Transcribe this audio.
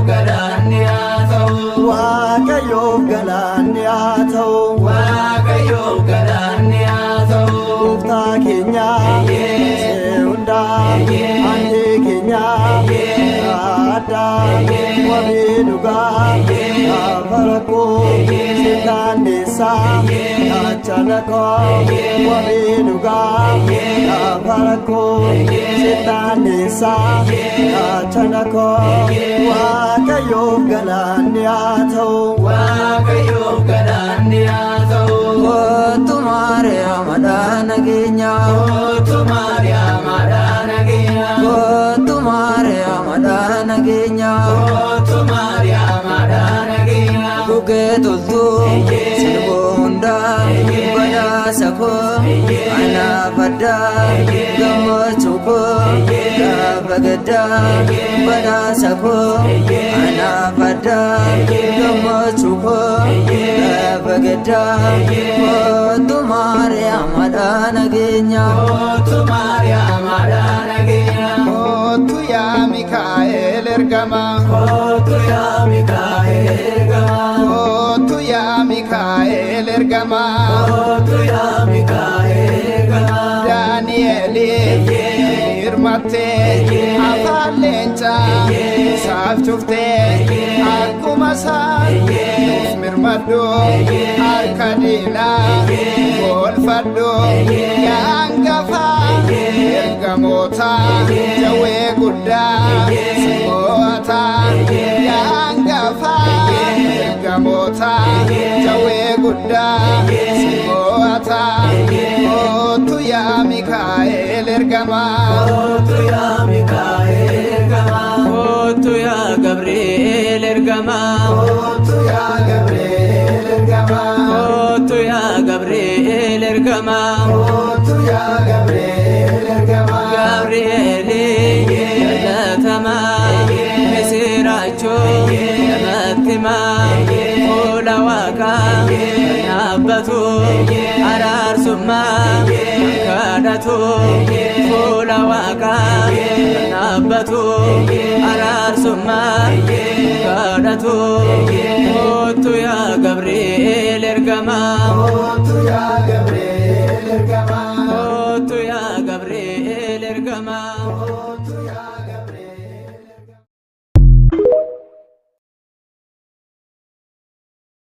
galanni haa ta'u Waaqayyoof galanni haa ta'u Waaqayyoof galanni haa ta'u Gooftaa keenya hundaa ante keenya addaa wabii dhugaa gaafa rakkoo sitaanneessaa gaachana koo wabii dhugaa gaafa rakkoo sitaanneessaa gaachana koo Waaqayyoof galanni haa ta'u Waaqayyoof galanni haa ta'u Kootu Maariyaam haadha nageenyaa Kootu Maariyaam haadha nageenyaa Kootu Maariyaam haadha nageenyaa Kootu Maariyaam haadha nageenyaa Gugee toltuu sirboo hundaa badhaasa koo anaaf addaa gammachuu koo gaafa gaddaa badhaasa koo anaaf addaa gammachuu koo gaafa gaddaa Kootu Maariyaam haadha nageenyaa Kootu Maariyaam haadha nageenyaa Kootu yaa Mikaa'el ergamaa Kootu yaa Mikaa'el ergamaa Kootu yaa Mikaa'el ergamaa Kootu yaa Mikaa'el ergamaa Daani'eliif hirmattee afaan leencaa isaaf cuftee akkuma isaan nuuf mirmadhu harka diinaa golfadhu yaa hangafaa ergamoota jawwee guddaa si mo'ata yaa hangafaa ergamoota jawwee guddaa si mo'ata Kootu yaa Mikaa'el ergamaa Kootu yaa Mikaa'el ergamaa Kootu yaa Gabri'eel ergamaa Kootu yaa Gabri'eel ergamaa Kootu yaa Gabri'eel ergamaa Kootu yaa Gabri'eel ergamaa Gabri'eeli jaalatamaa misiraachoo namatti himaa fuula Waaqaa dhaabbatu araarsummaa kadhatu fuula Waaqaa dhaabbatu araarsummaa kadhatu Kootu yaa Gabri'eel ergamaa Kootu yaa Gabri'eel